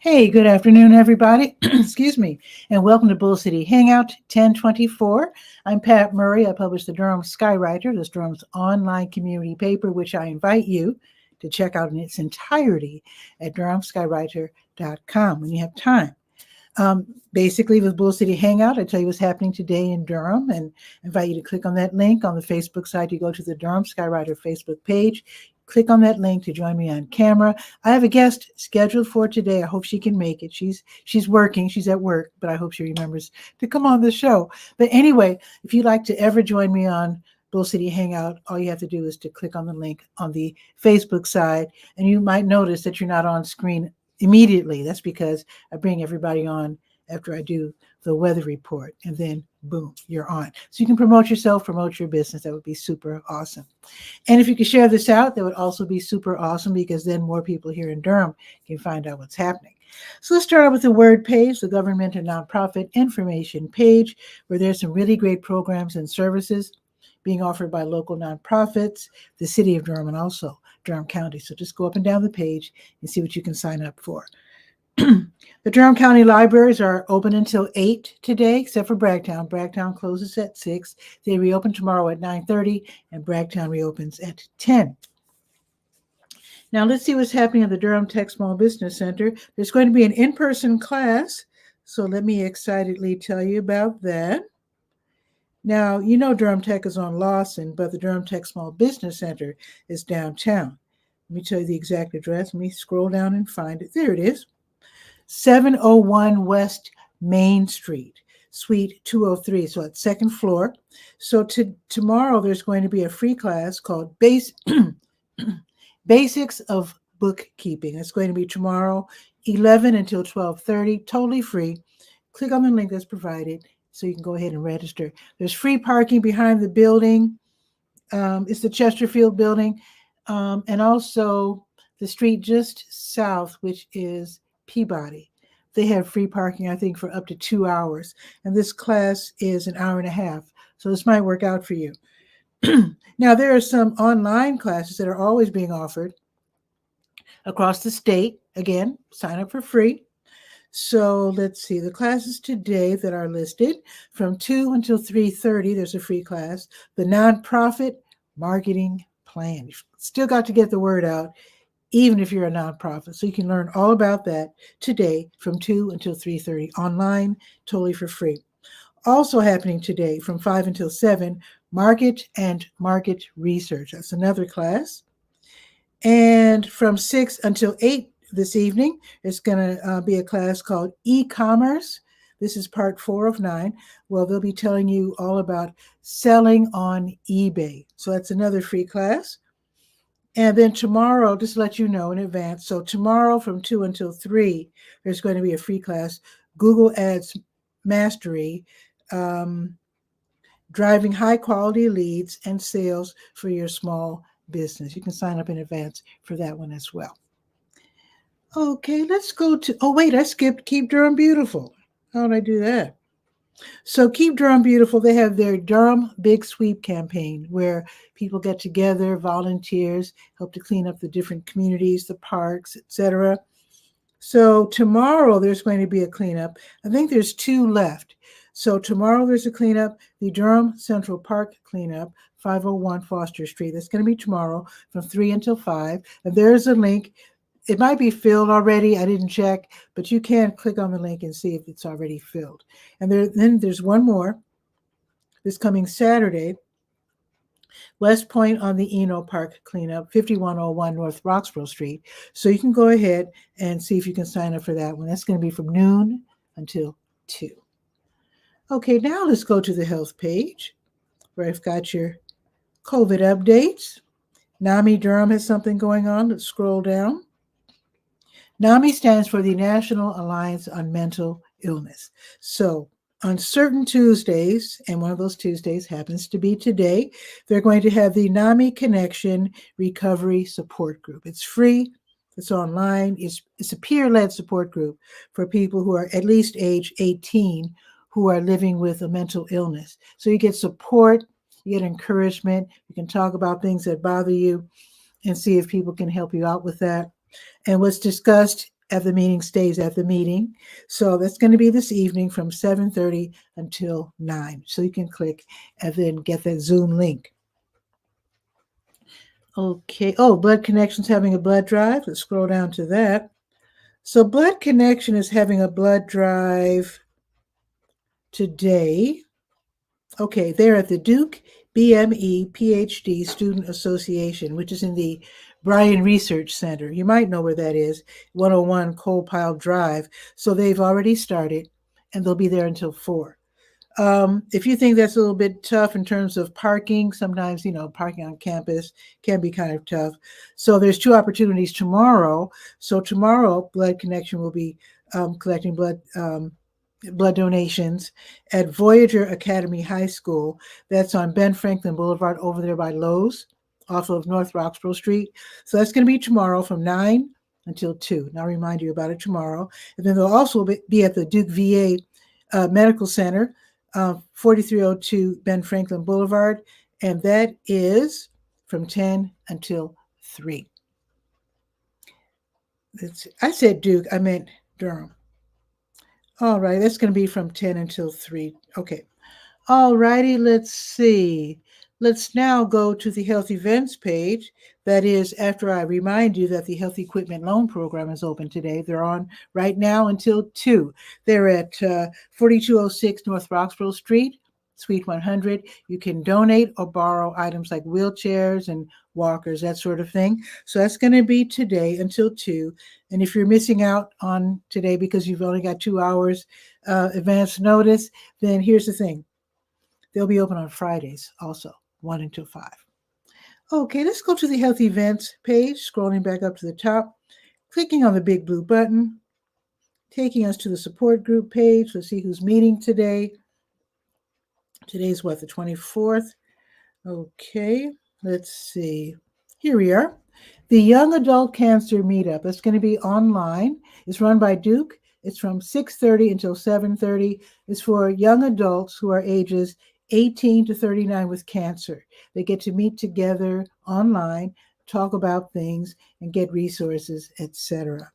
Hey, good afternoon, everybody. Excuse me, and welcome to Bull City Hangout 1024. I'm Pat Murray. I publish the Durham Skywriter, this Durham's online community paper, which I invite you to check out in its entirety at durhamskywriter.com when you have time. Basically, with Bull City Hangout, I tell you what's happening today in Durham and invite you to click on that link on the Facebook site. You go to the Durham Skywriter Facebook page. Click on that link to join me on camera. I have a guest scheduled for today. I hope she can make it. She's working. She's at work, but I hope she remembers to come on the show. But anyway, if you'd like to ever join me on Bull City Hangout, all you have to do is to click on the link on the Facebook side, and you might notice that you're not on screen immediately. That's because I bring everybody on after I do the weather report, and then boom, you're on. So you can promote yourself, promote your business. That would be super awesome. And if you could share this out, that would also be super awesome, because then more people here in Durham can find out what's happening. So let's start out with the word page, the government and nonprofit information page, where there's some really great programs and services being offered by local nonprofits, the city of Durham, and also Durham County. So just go up and down the page and see what you can sign up for. The Durham County libraries are open until 8 today, except for Bragtown. Bragtown closes at 6. They reopen tomorrow at 9:30, and Bragtown reopens at 10. Now let's see what's happening at the Durham Tech Small Business Center. There's going to be an in-person class, so let me excitedly tell you about that. Now, you know Durham Tech is on Lawson, but the Durham Tech Small Business Center is downtown. Let me tell you the exact address. Let me scroll down and find it. There it is. 701 West Main Street, Suite 203. So it's second floor. So tomorrow there's going to be a free class called Basics of Bookkeeping. It's going to be tomorrow, 11 until 12:30, totally free. Click on the link that's provided so you can go ahead and register. There's free parking behind the building. It's the Chesterfield building. And also the street just south, which is Peabody. They have free parking, I think, for up to 2 hours. And this class is an hour and a half. So this might work out for you. Now, there are some online classes that are always being offered across the state. Again, sign up for free. So let's see, the classes today that are listed from 2 until 3:30, there's a free class. The Nonprofit Marketing Plan. You've still got to get the word out, even if you're a nonprofit. So you can learn all about that today from 2 until 3:30 online, totally for free. Also happening today from 5 until 7, Market and Market Research. That's another class. And from 6 until 8 this evening, it's going to be a class called E-Commerce. This is part 4 of 9. Well, they'll be telling you all about selling on eBay. So that's another free class. And then tomorrow, just to let you know in advance, so tomorrow from 2 until 3, there's going to be a free class, Google Ads Mastery, driving high-quality leads and sales for your small business. You can sign up in advance for that one as well. Okay, let's go to, oh wait, I skipped Keep Durham Beautiful. How did I do that? So Keep Durham Beautiful, they have their Durham Big Sweep campaign where people get together, volunteers, help to clean up the different communities, the parks, etc. So tomorrow there's going to be a cleanup. I think there's 2 left. So tomorrow there's a cleanup, the Durham Central Park cleanup, 501 Foster Street. That's going to be tomorrow from 3 until 5. And there's a link. It might be filled already. I didn't check, but you can click on the link and see if it's already filled. And then there's one more this coming Saturday, West Point on the Eno Park cleanup, 5101 North Roxborough Street. So you can go ahead and see if you can sign up for that one. That's going to be from noon until 2. Okay, now let's go to the health page where I've got your COVID updates. NAMI Durham has something going on. Let's scroll down. NAMI stands for the National Alliance on Mental Illness. So on certain Tuesdays, and one of those Tuesdays happens to be today, they're going to have the NAMI Connection Recovery Support Group. It's free. It's online. It's a peer-led support group for people who are at least age 18 who are living with a mental illness. So you get support, you get encouragement. You can talk about things that bother you and see if people can help you out with that. And what's discussed at the meeting stays at the meeting. So that's going to be this evening from 7:30 until 9. So you can click and then get that Zoom link. Okay. Oh, Blood Connection's having a blood drive. Let's scroll down to that. So Blood Connection is having a blood drive today. Okay, they're at the Duke BME PhD Student Association, which is in the Bryan Research Center. You might know where that is, 101 Coal Pile Drive. So they've already started, and they'll be there until 4. If you think that's a little bit tough in terms of parking, sometimes, parking on campus can be kind of tough. So there's 2 opportunities tomorrow. So tomorrow, Blood Connection will be collecting blood donations at Voyager Academy High School. That's on Ben Franklin Boulevard over there by Lowe's off of North Roxborough Street. So that's going to be tomorrow from 9 until 2. And I'll remind you about it tomorrow. And then they'll also be at the Duke VA Medical Center, 4302 Ben Franklin Boulevard, and that is from 10 until 3. I said Duke, I meant Durham. All right, that's going to be from 10 until 3. Okay. All righty, let's see. Let's now go to the Health Events page. That is, after I remind you that the Health Equipment Loan Program is open today. They're on right now until 2. They're at 4206 North Roxborough Street, Suite 100. You can donate or borrow items like wheelchairs and walkers, that sort of thing. So that's going to be today until 2. And if you're missing out on today because you've only got 2 hours advance notice, then here's the thing. They'll be open on Fridays also, 1 until 5. Okay, let's go to the Health Events page, scrolling back up to the top, clicking on the big blue button, taking us to the support group page. Let's see who's meeting today. Today's what, the 24th? Okay, let's see. Here we are. The Young Adult Cancer Meetup. That's going to be online. It's run by Duke. It's from 6:30 until 7:30. It's for young adults who are ages 18 to 39 with cancer. They get to meet together online, talk about things, and get resources, etc.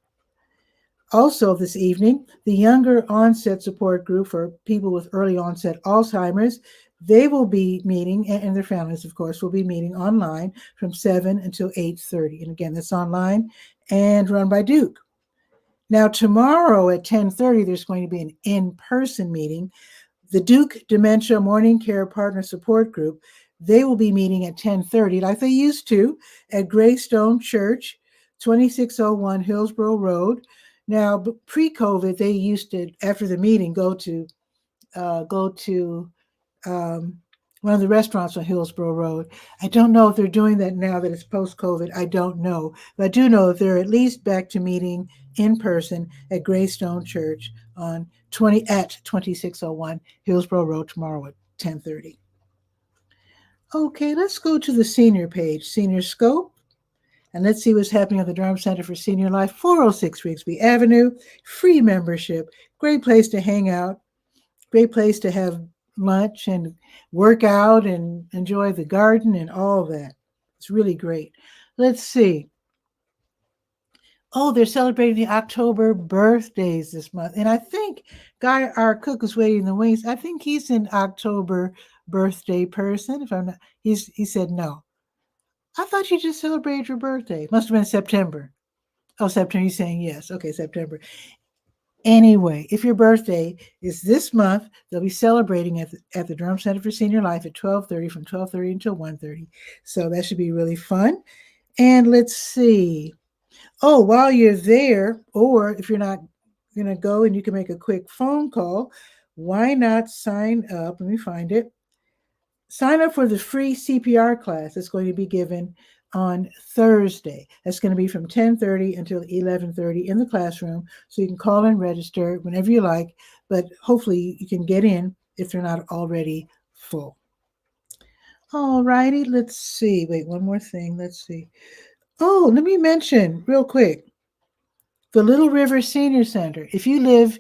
Also this evening, the Younger Onset Support Group for people with early onset Alzheimer's, they will be meeting, and their families, of course, will be meeting online from 7 until 8:30. And again, that's online and run by Duke. Now, tomorrow at 10:30, there's going to be an in-person meeting. The Duke Dementia Morning Care Partner Support Group, they will be meeting at 10:30, like they used to, at Greystone Church, 2601 Hillsborough Road. Now, pre-COVID, they used to, after the meeting, go to one of the restaurants on Hillsborough Road. I don't know if they're doing that now that it's post-COVID. I don't know. But I do know that they're at least back to meeting in person at Greystone Church at 2601 Hillsborough Road tomorrow at 10:30. Okay, let's go to the senior page, Senior Scope. And let's see what's happening at the Durham Center for Senior Life, 406 Rigsby Avenue. Free membership. Great place to hang out. Great place to have lunch and work out and enjoy the garden and all that. It's really great. Let's see. Oh, they're celebrating the October birthdays this month. And I think Guy, our cook, is waiting in the wings. I think he's an October birthday person. If I'm not, he said no. I thought you just celebrated your birthday. Must have been September. Oh, September. He's saying yes. Okay, September. Anyway, if your birthday is this month, they'll be celebrating at the Durham Center for Senior Life at 12:30, from 12:30 until 1:30. So that should be really fun. And let's see. Oh, while you're there, or if you're not going to go and you can make a quick phone call, why not sign up? Let me find it. Sign up for the free CPR class that's going to be given on Thursday. That's going to be from 10:30 until 11:30 in the classroom. So you can call and register whenever you like, but hopefully you can get in if they're not already full. All righty, let's see. Wait, one more thing. Let's see. Oh, let me mention real quick, the Little River Senior Center. If you live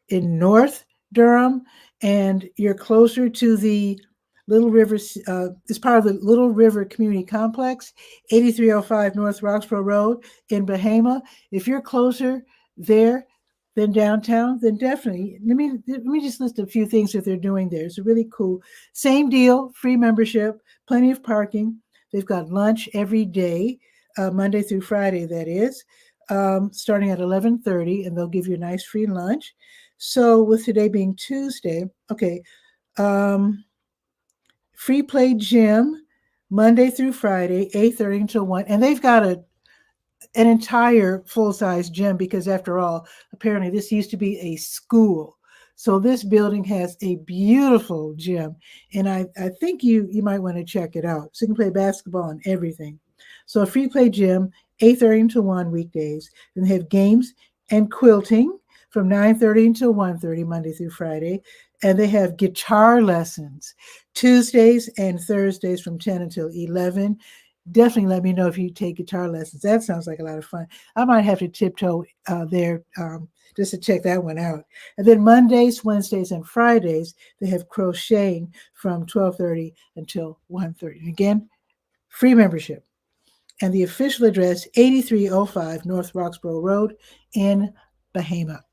in North Durham and you're closer to the Little River, is part of the Little River Community Complex, 8305 North Roxborough Road in Bahama. If you're closer there than downtown, then definitely let me just list a few things that they're doing there. It's really cool. Same deal, free membership, plenty of parking. They've got lunch every day, Monday through Friday, that is, starting at 11:30, and they'll give you a nice free lunch. So with today being Tuesday, okay, free play gym Monday through Friday, 8:30 until 1. And they've got an entire full-size gym because after all, apparently this used to be a school. So this building has a beautiful gym. And I think you might want to check it out. So you can play basketball and everything. So a free play gym, 8:30 until 1 weekdays. Then they have games and quilting from 9:30 until 1:30 Monday through Friday. And they have guitar lessons Tuesdays and Thursdays from 10 until 11. Definitely let me know if you take guitar lessons. That sounds like a lot of fun. I might have to tiptoe there just to check that one out. And then Mondays, Wednesdays, and Fridays, they have crocheting from 12:30 until 1:30. And again, free membership. And the official address, 8305 North Roxborough Road in Bahama.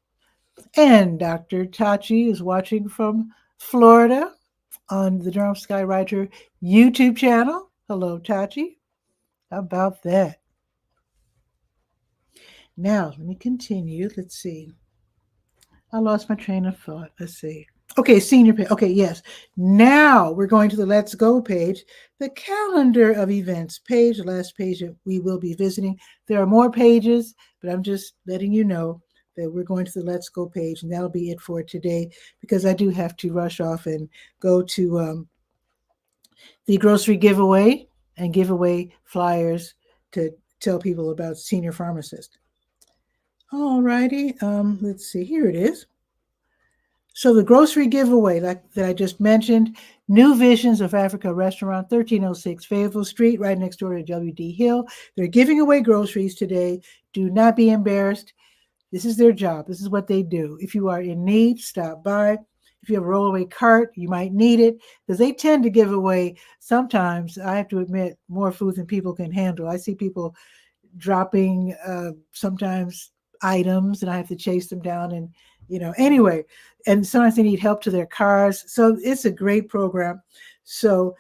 And Dr. Tachi is watching from Florida on the Durham Skywriter YouTube channel. Hello, Tachi. How about that? Now, let me continue. Let's see. I lost my train of thought. Let's see. Okay, senior page. Okay, yes. Now we're going to the Let's Go page, the calendar of events page, the last page that we will be visiting. There are more pages, but I'm just letting you know that we're going to the Let's Go page, and that'll be it for today because I do have to rush off and go to the grocery giveaway and give away flyers to tell people about senior pharmacist. All righty, let's see, here it is. So the grocery giveaway that I just mentioned, New Visions of Africa Restaurant, 1306 Fayetteville Street, right next door to W.D. Hill. They're giving away groceries today. Do not be embarrassed. This is their job. This is what they do. If you are in need, stop by. If you have a rollaway cart, you might need it because they tend to give away, sometimes, I have to admit, more food than people can handle. I see people dropping sometimes items and I have to chase them down and, anyway, and sometimes they need help to their cars. So it's a great program. So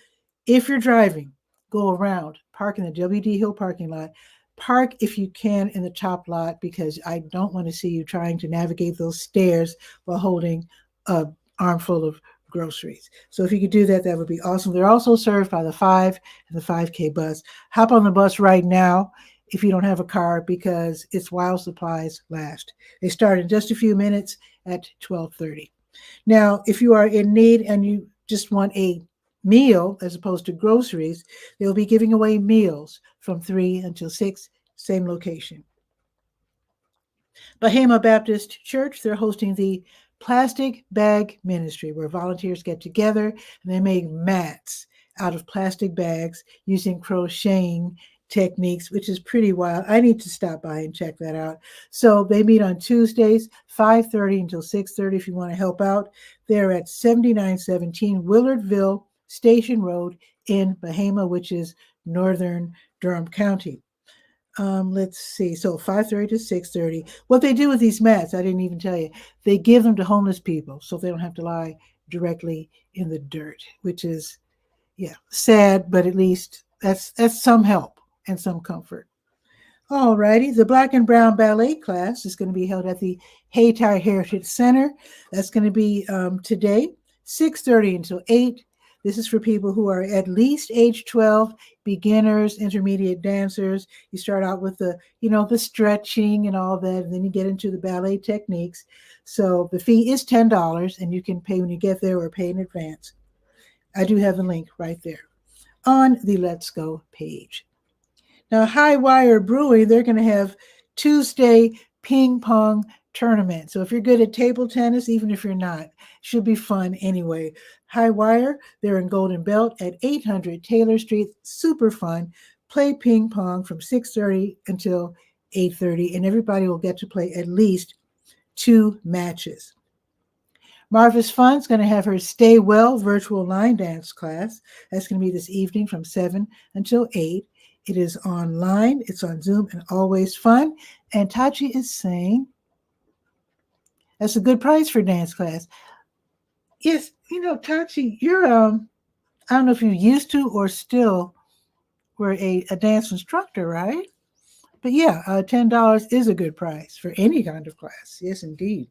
if you're driving, go around, park in the W.D. Hill parking lot. Park if you can in the top lot because I don't want to see you trying to navigate those stairs while holding a armful of groceries. So if you could do that, that would be awesome. They're also served by the 5 and the 5K bus. Hop on the bus right now if you don't have a car because it's while supplies last. They start in just a few minutes at 12:30. Now, if you are in need and you just want a meal as opposed to groceries, they'll be giving away meals from 3 until 6, same location. Bahama Baptist Church, they're hosting the Plastic Bag Ministry, where volunteers get together and they make mats out of plastic bags using crocheting techniques, which is pretty wild. I need to stop by and check that out. So they meet on Tuesdays, 5:30 until 6:30 if you want to help out. They're at 7917 Willardville Station Road in Bahama, which is northern Durham County. Let's see. So 5:30 to 6:30. What they do with these mats, I didn't even tell you. They give them to homeless people so they don't have to lie directly in the dirt, which is, sad, but at least that's some help and some comfort. All righty. The Black and Brown Ballet class is going to be held at the Hayti Heritage Center. That's going to be today, 6:30 until 8. This is for people who are at least age 12, beginners, intermediate dancers. You start out with the stretching and all that, and then you get into the ballet techniques. So the fee is $10, and you can pay when you get there or pay in advance. I do have the link right there on the Let's Go page. Now, High Wire Brewing, they're going to have Tuesday ping pong tournament. So if you're good at table tennis, even if you're not, should be fun anyway. High Wire, they're in Golden Belt at 800 Taylor Street. Super fun. Play ping pong from 6:30 until 8:30, and everybody will get to play at least 2 matches. Marva's Fun's going to have her Stay Well virtual line dance class. That's going to be this evening from 7 until 8. It is online, it's on Zoom, and always fun. And Tachi is saying, That's a good price for dance class. Yes, Tachi, you're I don't know if you used to or still were a dance instructor, right? But yeah, $10 is a good price for any kind of class. Yes, indeed.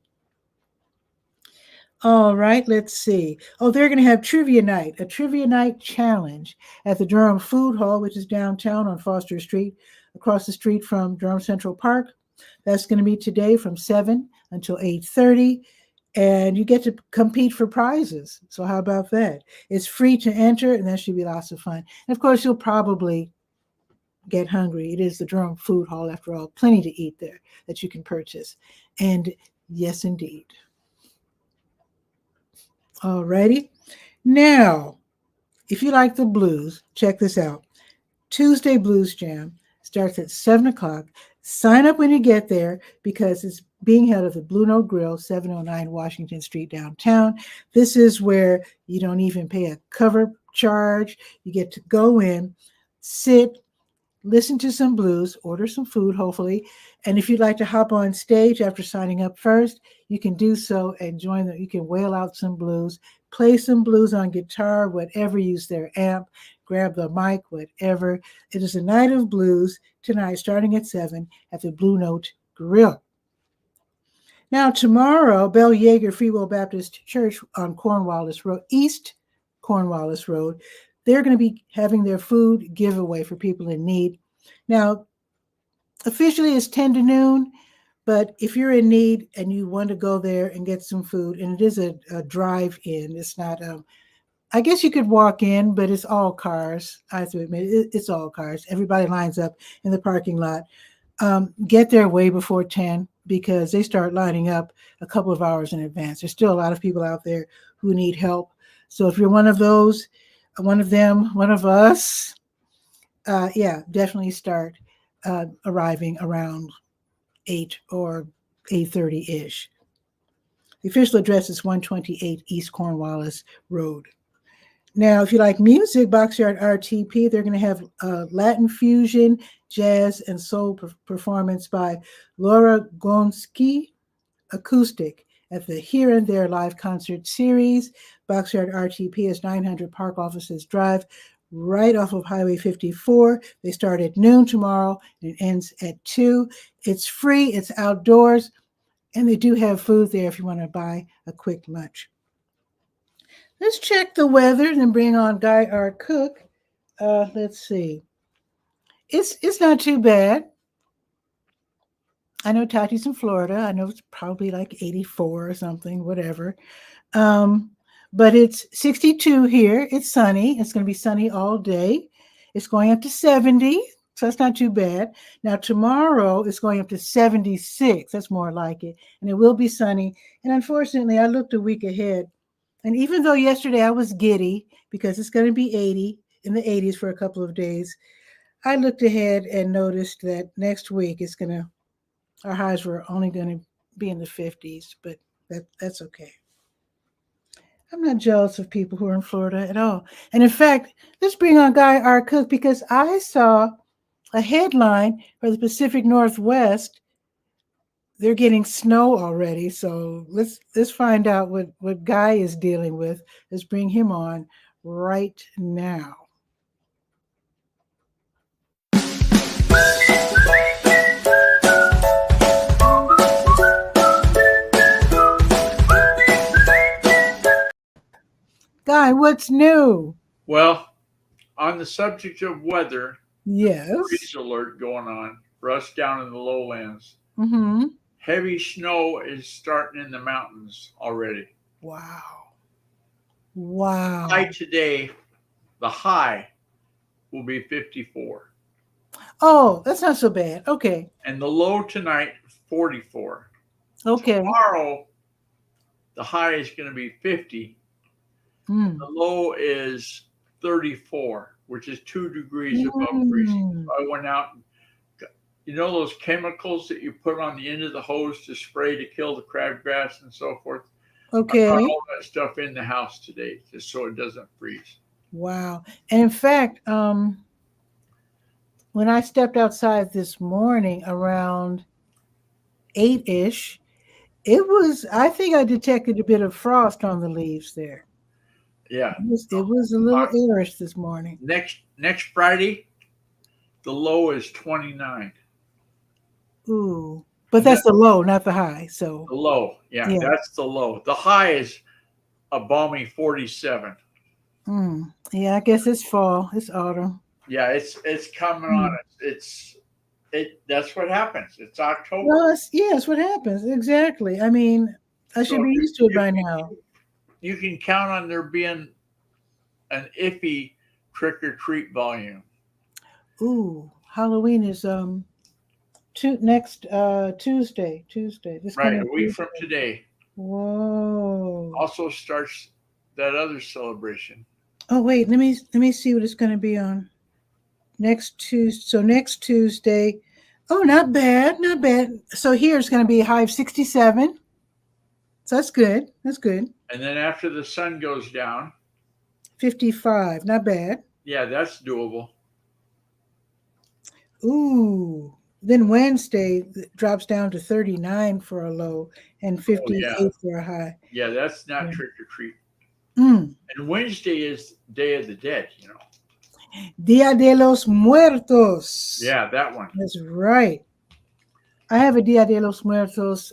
All right, let's see. Oh, they're going to have trivia night, a trivia night challenge at the Durham Food Hall, which is downtown on Foster Street, across the street from Durham Central Park. That's going to be today from 7 until 8:30, and you get to compete for prizes. So how about that? It's free to enter, and that should be lots of fun. And of course, you'll probably get hungry. It is the Durham Food Hall, after all, plenty to eat there that you can purchase. And yes, indeed. Alrighty. Now, if you like the blues, check this out. Tuesday Blues Jam starts at 7 o'clock. Sign up when you get there because it's being held at the Blue Note Grill, 709 Washington Street, downtown. This is where you don't even pay a cover charge. You get to go in, sit, listen to some blues, order some food, hopefully. And if you'd like to hop on stage after signing up first, you can do so and join them. You can wail out some blues, play some blues on guitar, whatever, use their amp, grab the mic, whatever. It is a night of blues tonight, starting at 7 at the Blue Note Grill. Now, tomorrow, Bell Yeager Free Will Baptist Church on Cornwallis Road, East Cornwallis Road, they're going to be having their food giveaway for people in need. Now, officially it's 10 to noon, but if you're in need and you want to go there and get some food, and it is a drive-in, it's not, I guess you could walk in, but it's all cars. I have to admit, it's all cars. Everybody lines up in the parking lot. Get there way before 10 because they start lining up a couple of hours in advance. There's still a lot of people out there who need help. So if you're one of those, one of them, one of us, yeah, definitely start arriving around 8 or 8:30-ish. The official address is 128 East Cornwallis Road. Now, if you like music, Boxyard RTP, they're going to have Latin fusion, jazz, and soul performance by Laura Gonski acoustic at the Here and There live concert series. Boxyard RTP is 900 Park Offices Drive, right off of Highway 54. They start at noon tomorrow and it ends at 2. It's free, it's outdoors, and they do have food there if you want to buy a quick lunch. Let's check the weather and bring on Guy R. Cook. Let's see. It's not too bad. I know Tati's in Florida. I know it's probably like 84 or something, whatever. But it's 62 here. It's sunny. It's going to be sunny all day. It's going up to 70, so that's not too bad. Now, tomorrow it's going up to 76. That's more like it. And it will be sunny. And unfortunately, I looked a week ahead. And even though yesterday I was giddy because it's going to be 80 in the 80s for a couple of days, I looked ahead and noticed that next week our highs were only going to be in the 50s, but that's okay. I'm not jealous of people who are in Florida at all. And in fact, let's bring on Guy R. Cook because I saw a headline for the Pacific Northwest. They're getting snow already. So let's find out what Guy is dealing with. Let's bring him on right now. Guy, what's new? Well, on the subject of weather, Yes. freeze alert going on for us down in the lowlands. Mm-hmm. Heavy snow is starting in the mountains already. Wow. Wow. High today, the high will be 54. Oh, that's not so bad. Okay. And the low tonight, 44. Okay. Tomorrow, the high is going to be 50. The low is 34, which is 2 degrees above freezing. I went out and, those chemicals that you put on the end of the hose to spray to kill the crabgrass and so forth? Okay. I brought all that stuff in the house today just so it doesn't freeze. Wow. And in fact, when I stepped outside this morning around 8-ish, It was, I think I detected a bit of frost on the leaves there. Yeah. It was a little airish this morning. Next Friday, the low is 29. Ooh. But that's the low, not the high. So the low. Yeah, yeah. that's the low. The high is a balmy 47. Yeah, I guess it's fall. It's autumn. Yeah, it's coming on us. That's what happens. It's October. Well, it's what happens. Exactly. I mean, I should be used to it by now. You can count on there being an iffy trick or treat volume. Ooh, Halloween is next Tuesday. This right, a week from today. Whoa. Also starts that other celebration. Oh wait, let me see what it's going to be on next Tuesday. So next Tuesday. Oh, not bad, not bad. So here it's going to be a high of 67. So that's good. That's good. And then after the sun goes down, 55. Not bad. Yeah, that's doable. Ooh. Then Wednesday drops down to 39 for a low and 58 for a high. Yeah, that's not trick or treat. And Wednesday is Day of the Dead, you know. Dia de los Muertos. Yeah, that one. That's right. I have a Dia de los Muertos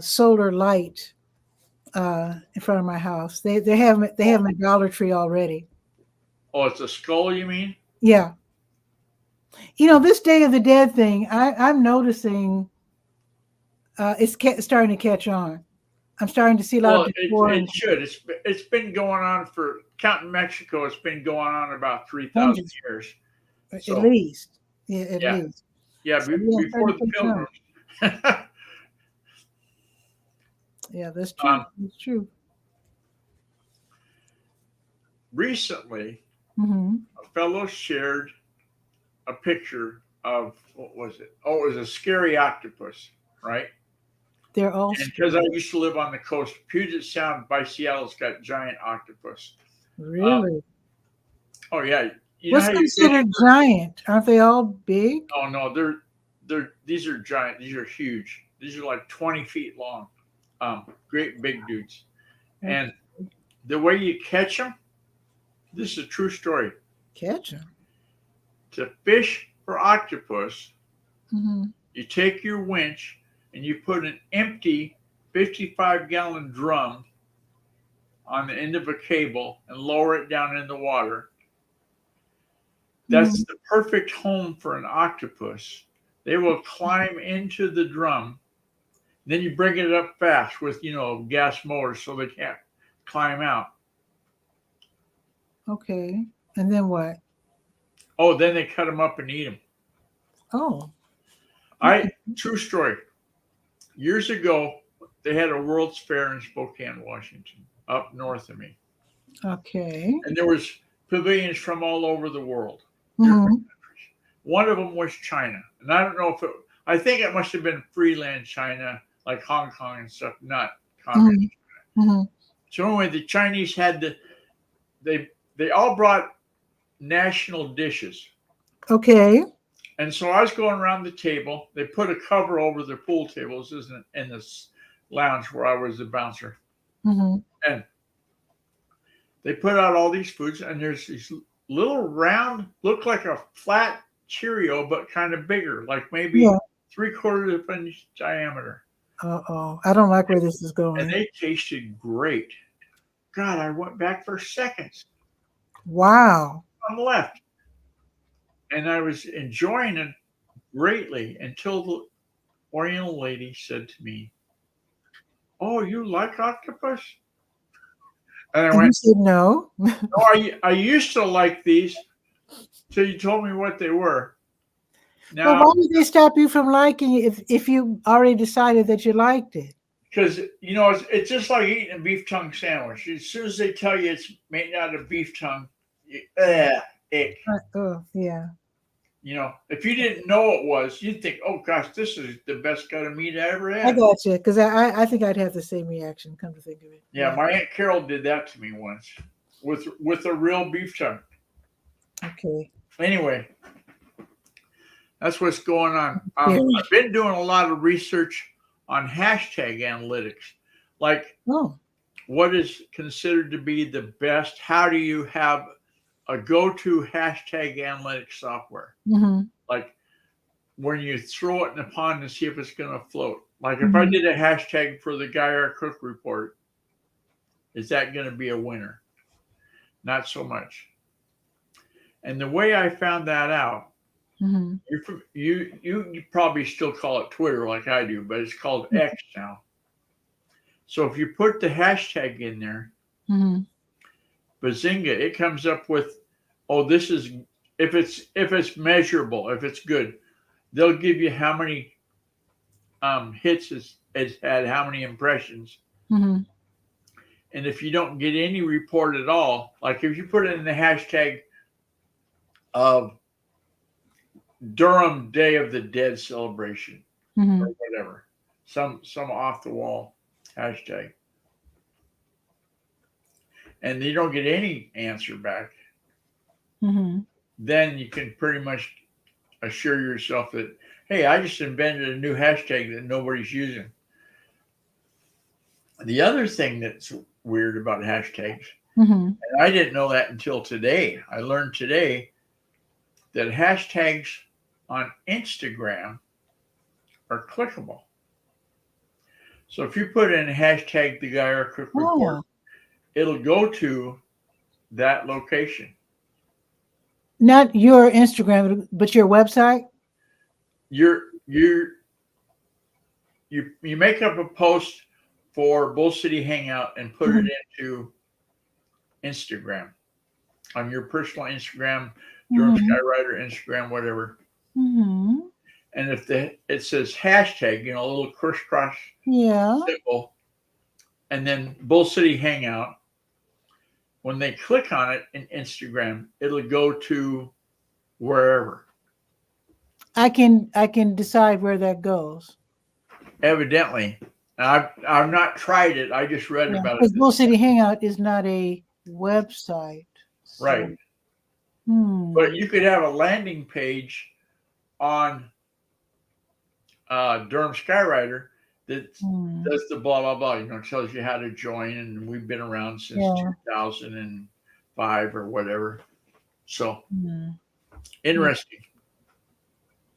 solar light in front of my house. They have my Dollar Tree already. Oh, it's a skull, you mean? Yeah. You know, this Day of the Dead thing, I'm noticing it's starting to catch on. I'm starting to see a lot of decor. It should. It's been going on for, counting Mexico, it's been going on about 3,000 years. At least. Yeah, at least. Yeah, before the Pilgrims. Yeah, that's true. That's true. Recently, a fellow shared a picture of, what was it? Oh, it was a scary octopus, right? They're all because I used to live on the coast. Puget Sound by Seattle's got giant octopus. Really? Oh yeah. What's considered giant? Aren't they all big? Oh no, these are giant. These are huge. These are like 20 feet long. Great big dudes. Okay. And the way you catch them, this is a true story. Catch them? To fish for octopus, you take your winch and you put an empty 55-gallon drum on the end of a cable and lower it down in the water. That's the perfect home for an octopus. They will climb into the drum. Then you bring it up fast with, gas motors so they can't climb out. Okay. And then what? Oh, then they cut them up and eat them. Oh. True story. Years ago, they had a World's Fair in Spokane, Washington, up north of me. Okay. And there was pavilions from all over the world. Different countries. One of them was China. And I don't know if I think it must have been freeland China, like Hong Kong and stuff, not communist China. So anyway, the Chinese had they all brought national dishes. Okay. And so I was going around the table. They put a cover over their pool tables in this lounge where I was the bouncer. And they put out all these foods, and there's these little round, look like a flat Cheerio, but kind of bigger, like maybe 3/4 of an inch diameter. Uh-oh. I don't like where this is going. And they tasted great. God, I went back for seconds. Wow. On the left. And I was enjoying it greatly until the Oriental lady said to me, "Oh, you like octopus?" And I went, you said no. No, I used to like these till you told me what they were. Now, well, why did they stop you from liking it if you already decided that you liked it? Because, it's just like eating a beef tongue sandwich. As soon as they tell you it's made out of beef tongue, ick. Oh, yeah. If you didn't know it was, you'd think, oh, gosh, this is the best cut of meat I ever had. I got you, because I think I'd have the same reaction, come to think of it. Yeah, my Aunt Carol did that to me once with a real beef tongue. Okay. Anyway, that's what's going on. I've been doing a lot of research on hashtag analytics, like Oh. what is considered to be the best. How do you have a go-to hashtag analytics software? Mm-hmm. Like when you throw it in the pond to see if it's going to float. Like if I Mm-hmm. did a hashtag for the 𝗕𝗧𝗧𝗬 report, is that going to be a winner? Not so much. And the way I found that out, Mm-hmm. you probably still call it Twitter like I do, but it's called X now. So if you put the hashtag in there, Mm-hmm. bazinga, it comes up with, oh, this is if it's measurable, if it's good, they'll give you how many hits it's had, how many impressions. Mm-hmm. And if you don't get any report at all, like if you put it in the hashtag of Durham Day of the Dead celebration Mm-hmm. or whatever, some off the wall hashtag, and you don't get any answer back, Mm-hmm. then you can pretty much assure yourself that, hey, I just invented a new hashtag that nobody's using. The other thing that's weird about hashtags, Mm-hmm. and I didn't know that until today. I learned today that hashtags on Instagram are clickable. So if you put in hashtag the 𝗕𝗧𝗧𝗬 report, Oh. it'll go to that location. Not your Instagram, but your website? You make up a post for Bull City Hangout and put Mm-hmm. it into Instagram, on your personal Instagram, Durham Mm-hmm. Skywriter, Instagram, whatever. Mm-hmm. And if it says hashtag, a little crisscross Yeah. symbol, and then Bull City Hangout, when they click on it in Instagram, it'll go to wherever. I can decide where that goes. Evidently, I've not tried it. I just read Yeah, about because it. Bull City Hangout is not a website. So, Right. But you could have a landing page on Durham Skywriter that does the blah blah blah. Tells you how to join, and we've been around since 2005 or whatever. So interesting.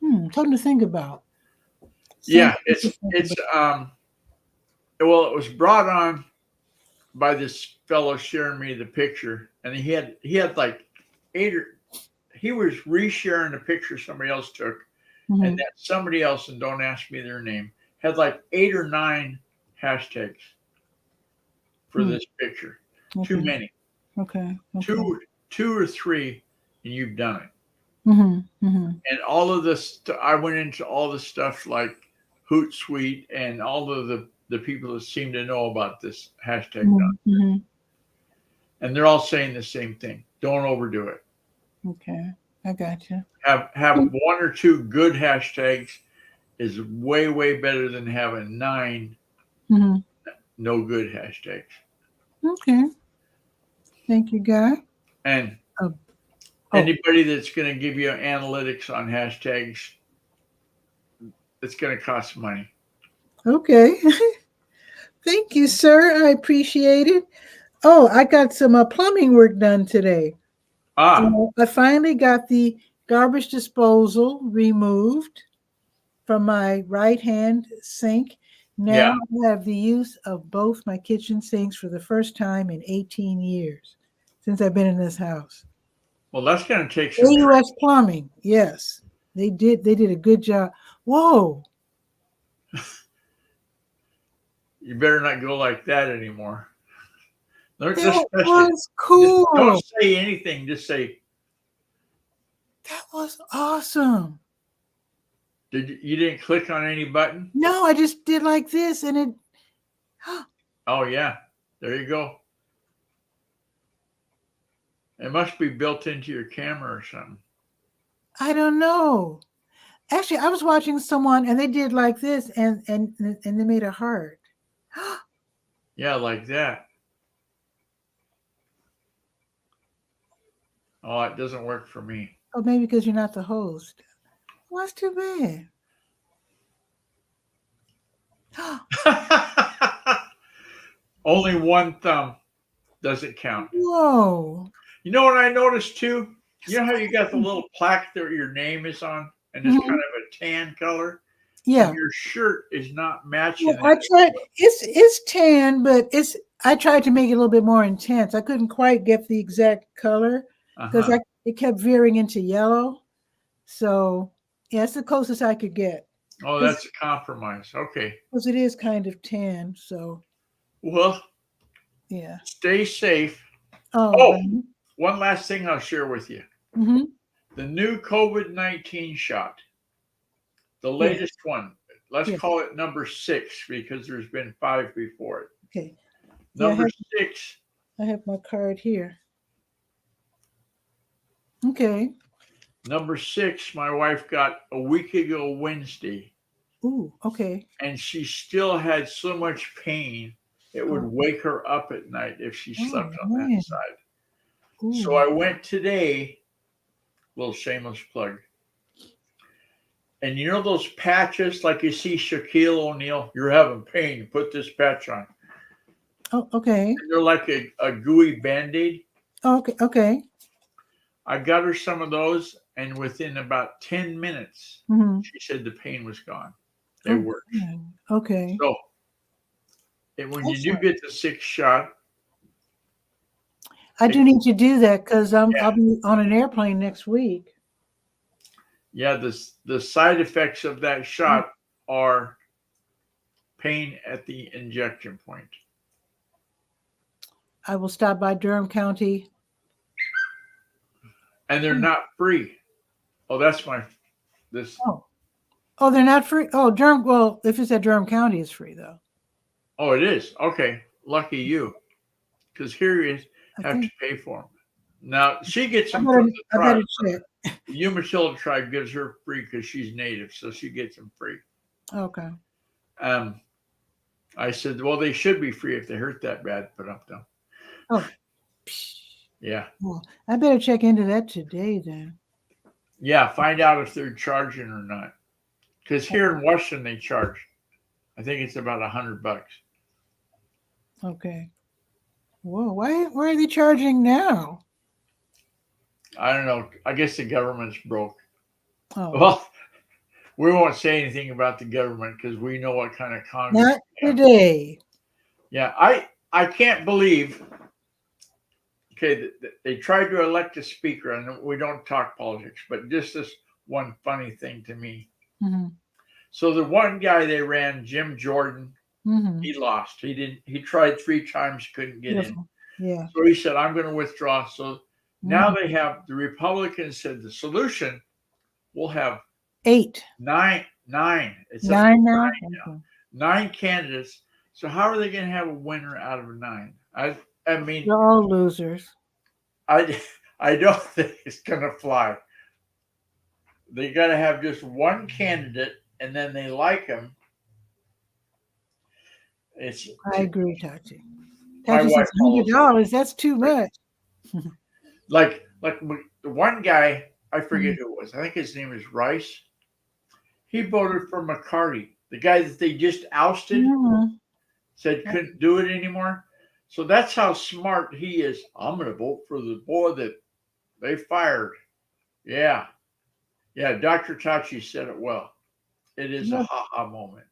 Something to think about. Yeah, it's well, it was brought on by this fellow sharing me the picture, and he had like he was resharing the picture somebody else took, and that somebody else, and don't ask me their name, had like 8 or 9 hashtags for this picture. Okay. Too many. Okay. 2 or 3, and you've done it. And all of this, I went into all the stuff like Hootsuite and all of the people that seem to know about this hashtag nonsense. And they're all saying the same thing. Don't overdo it. Okay. I got you. Have 1 or 2 good hashtags is way, way better than having 9 no good hashtags. Okay. Thank you, Guy. And anybody that's going to give you analytics on hashtags, it's going to cost money. Okay. Thank you, sir. I appreciate it. Oh, I got some plumbing work done today. I finally got the garbage disposal removed from my right-hand sink. Now I have the use of both my kitchen sinks for the first time in 18 years since I've been in this house. Well, that's going to take some AUS Plumbing. Yes, they did a good job. Whoa. You better not go like that anymore. That was cool. Don't say anything. Just say, that was awesome. You didn't click on any button? No, I just did like this and it. Oh, yeah. There you go. It must be built into your camera or something. I don't know. Actually, I was watching someone and they did like this and they made a heart. Yeah, like that. Oh, it doesn't work for me. Oh, maybe because you're not the host. Well, that's too bad. Only one thumb doesn't count. Whoa. You know what I noticed too? You know how you got the little plaque that your name is on, and it's kind of a tan color? Yeah. And your shirt is not matching Yeah, that. I tried. It's tan, but I tried to make it a little bit more intense. I couldn't quite get the exact color because it kept veering into yellow. So yeah, it's the closest I could get. Oh, that's a compromise. Okay. Because it is kind of tan. So well, yeah. Stay safe. Oh, one last thing I'll share with you. Mm-hmm. The new COVID-19 shot, the latest one. Let's call it number 6 because there's been 5 before it. Okay. Number 6. I have my card here. Okay. Number 6, my wife got a week ago Wednesday. Ooh, okay. And she still had so much pain, it would wake her up at night if she slept on that side. Ooh. So I went today, little shameless plug. And you know those patches, like you see Shaquille O'Neal, you're having pain, you put this patch on. Oh, okay. And they're like a gooey Band-Aid. Okay, okay. I got her some of those, and within about 10 minutes, she said the pain was gone. They worked. Okay. So, when you do get the 6th shot, I do need to do that because I'll be on an airplane next week. Yeah, the side effects of that shot are pain at the injection point. I will stop by Durham County. And they're not free. Oh, that's this. Oh, they're not free. Oh, Durham. Well, if it's at Durham County, it's free though. Oh, it is. Okay, lucky you. Because here you have to pay for them. Now she gets them from the tribe. I better check. The Umi tribe gives her free because she's native, so she gets them free. Okay. I said, well, they should be free if they hurt that bad. But I'm done. Oh. Yeah. Well, I better check into that today then. Yeah, find out if they're charging or not. Because here in Washington they charge. I think it's about $100. Okay. Whoa, why are they charging now? I don't know. I guess the government's broke. Oh. Well, we won't say anything about the government because we know what kind of Congress. Not today. Yeah, I can't believe. Okay, they tried to elect a speaker, and we don't talk politics, but just this one funny thing to me. Mm-hmm. So the one guy they ran, Jim Jordan, he lost. He tried 3 times, couldn't get in. Yeah. So he said, I'm going to withdraw. So now they have, the Republicans said the solution, we'll have 8. 9. It's 9 now? 9 now. 9 candidates. So how are they going to have a winner out of 9? I mean, they're all losers. I don't think it's going to fly. They got to have just one candidate, and then they like him. I agree, Tachi. Tachi says $100. That's too much. like the one guy, I forget who it was. I think his name is Rice. He voted for McCarty, the guy that they just ousted. Said couldn't do it anymore. So that's how smart he is. I'm going to vote for the boy that they fired. Yeah. Yeah, Dr. Tachi said it well. It is a ha-ha moment.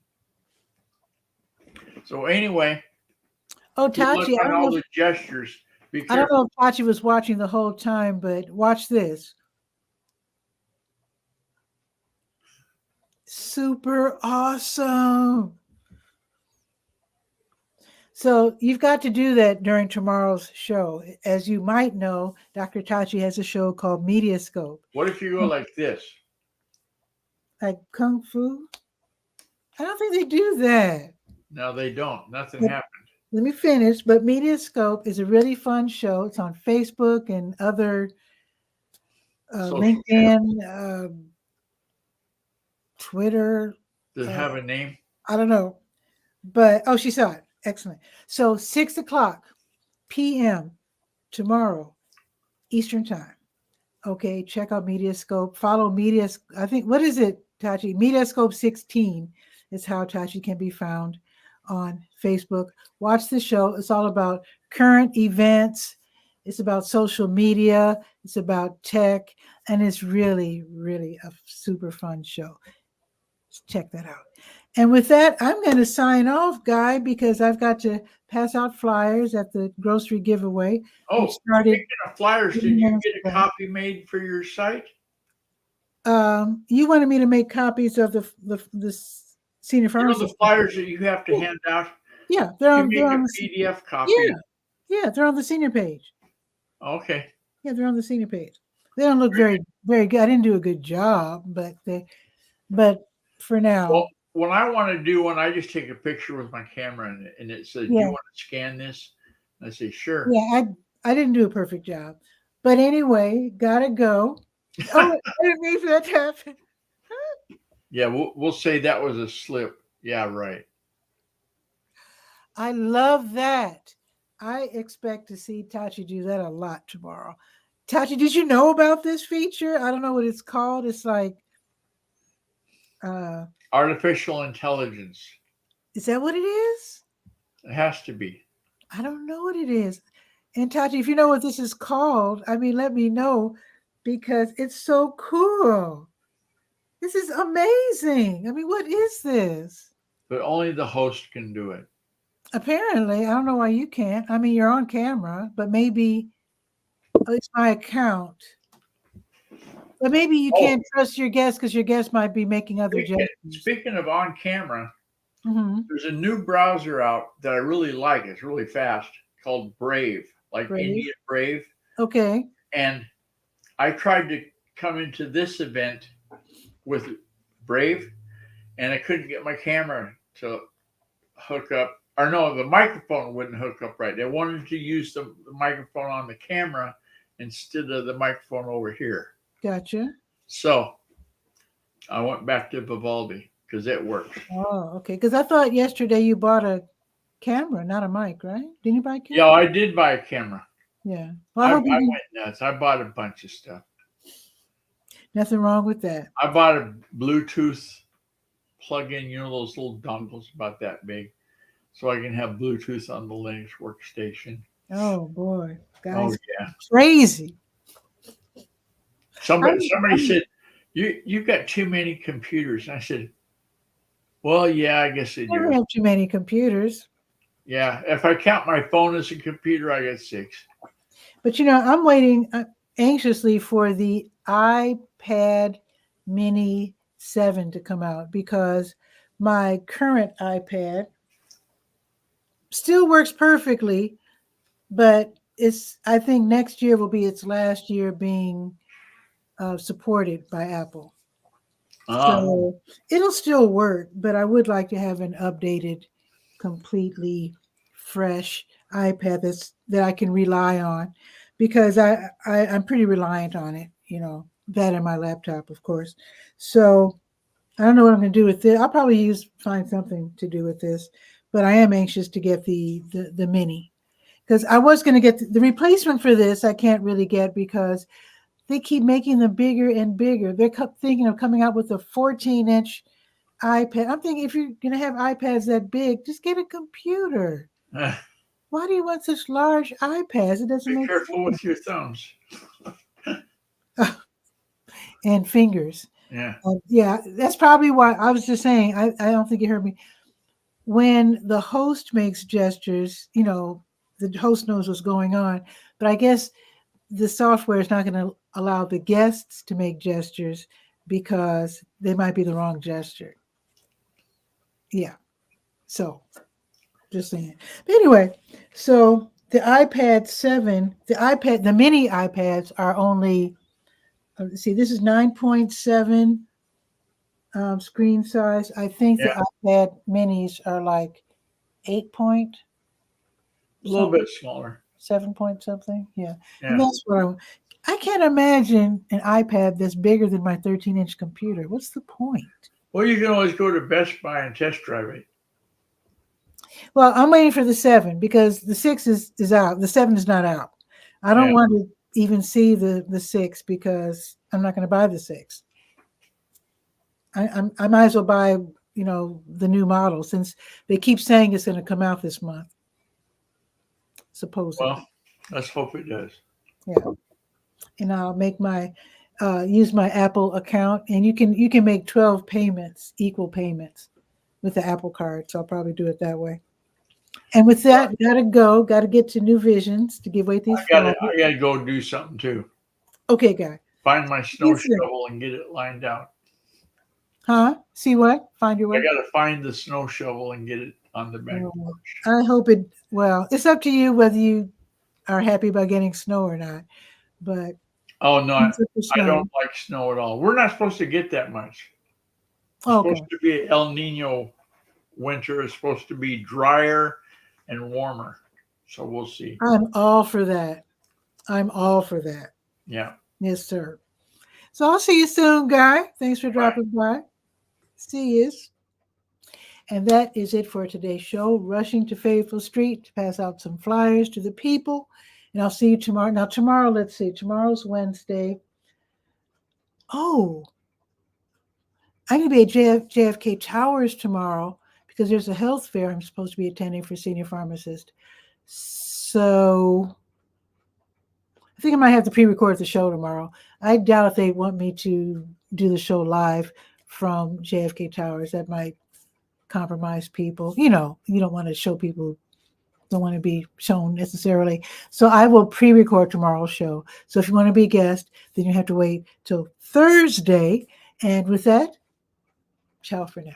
So anyway. Oh, Tachi, I don't know all the gestures. I don't know if Tachi was watching the whole time, but watch this. Super awesome. So you've got to do that during tomorrow's show. As you might know, Dr. Tachi has a show called Mediascope. What if you go like this? Like Kung Fu? I don't think they do that. No, they don't. Nothing happened. Let me finish. But Mediascope is a really fun show. It's on Facebook and other LinkedIn, Twitter. Does it have a name? I don't know. But, she saw it. Excellent. So 6:00 p.m. tomorrow, Eastern time. Okay, check out Mediascope. Follow I think, what is it, Tachi? Mediascope 16 is how Tachi can be found on Facebook. Watch the show. It's all about current events. It's about social media. It's about tech. And it's really, really a super fun show. Check that out. And with that, I'm going to sign off, Guy, because I've got to pass out flyers at the grocery giveaway. Oh, which started speaking of flyers, did you get a copy made for your site? You wanted me to make copies of the senior pharmacy. The flyers that you have to hand out. Yeah, they're on the PDF copy. Yeah, they're on the senior page. Okay. Yeah, they're on the senior page. They don't look very good. I didn't do a good job, but for now. Well, what I want to do when I just take a picture with my camera and it says, "Do you want to scan this?" And I say, "Sure." Yeah, I didn't do a perfect job, but anyway, gotta go. Oh, I didn't mean for that to happen. Yeah, we'll say that was a slip. Yeah, right. I love that. I expect to see Tachi do that a lot tomorrow. Tachi, did you know about this feature? I don't know what it's called. It's like artificial intelligence. Is that what it is? It has to be. I don't know what it is. And Tachi, if you know what this is called, I mean, let me know because it's so cool. This is amazing. I mean, what is this? But only the host can do it. Apparently, I don't know why you can't. I mean, you're on camera, but maybe it's my account. But maybe you can't trust your guest because your guest might be making other gestures. Speaking of on camera, there's a new browser out that I really like. It's really fast, called Brave, like Indian Brave. Okay. And I tried to come into this event with Brave, and I couldn't get my camera to hook up. Or no, the microphone wouldn't hook up right. They wanted to use the microphone on the camera instead of the microphone over here. Gotcha. So I went back to Vivaldi because it works. Oh, okay. Because I thought yesterday you bought a camera, not a mic, right? Didn't you buy a camera? Yeah, I did buy a camera. Yeah. Well, I went nuts. I bought a bunch of stuff. Nothing wrong with that. I bought a Bluetooth plug-in, you know, those little dongles about that big, so I can have Bluetooth on the Linux workstation. Oh boy, guys! Oh yeah, crazy. Somebody said, "You've got too many computers." And I said, "Well, yeah, I guess I do. I have too many computers." Yeah, if I count my phone as a computer, I got 6. But you know, I'm waiting anxiously for the iPad Mini 7 to come out because my current iPad still works perfectly, but I think next year will be its last year being supported by Apple. So it'll still work, but I would like to have an updated, completely fresh iPad that I can rely on because I'm pretty reliant on it, you know, that and my laptop, of course. So I don't know what I'm going to do with this. I'll probably find something to do with this, but I am anxious to get the mini because I was going to get the replacement for this. I can't really get because they keep making them bigger and bigger. They're thinking of coming out with a 14-inch iPad. I'm thinking if you're going to have iPads that big, just get a computer. Why do you want such large iPads? It doesn't make sense. Be careful with your thumbs. And fingers. Yeah. Yeah, that's probably why I was just saying, I don't think you heard me. When the host makes gestures, you know, the host knows what's going on. But I guess the software is not going to allow the guests to make gestures because they might be the wrong gesture. Yeah. So just saying. But anyway, so the iPad 7, the mini iPads are only, see, this is 9.7 screen size. I think the iPad minis are like 8 point. A little bit smaller. 7 point something. Yeah. And that's what I can't imagine an iPad that's bigger than my 13-inch computer. What's the point? Well, you can always go to Best Buy and test drive it. Well, I'm waiting for the 7 because the 6 is out. The 7 is not out. I don't want to even see the 6 because I'm not going to buy the 6. I might as well buy, the new model, since they keep saying it's going to come out this month, supposedly. Well, let's hope it does. Yeah. And I'll make my use my Apple account, and you can make 12 payments, equal payments, with the Apple card. So I'll probably do it that way. And with that, got to get to New Visions to give away these I gotta go do something too. Okay, guy. Find my snow shovel and get it lined out. Huh? See what? Find your way? I gotta find the snow shovel and get it on the back porch. I hope it, well, it's up to you whether you are happy about getting snow or not. But oh no, I don't like snow at all. We're not supposed to get that much. It's supposed to be El Nino winter. It's supposed to be drier and warmer. So we'll see. I'm all for that. I'm all for that. Yeah. Yes, sir. So I'll see you soon, Guy. Thanks for dropping by. See you. And that is it for today's show. Rushing to Fayetteville Street to pass out some flyers to the people. And I'll see you tomorrow. Now, tomorrow, let's see. Tomorrow's Wednesday. Oh, I'm going to be at JFK Towers tomorrow because there's a health fair I'm supposed to be attending for senior pharmacist. So I think I might have to pre-record the show tomorrow. I doubt if they want me to do the show live from JFK Towers. That might compromise people. You don't want to show people who don't want to be shown necessarily. So I will pre-record tomorrow's show. So if you want to be a guest, then you have to wait till Thursday. And with that, ciao for now.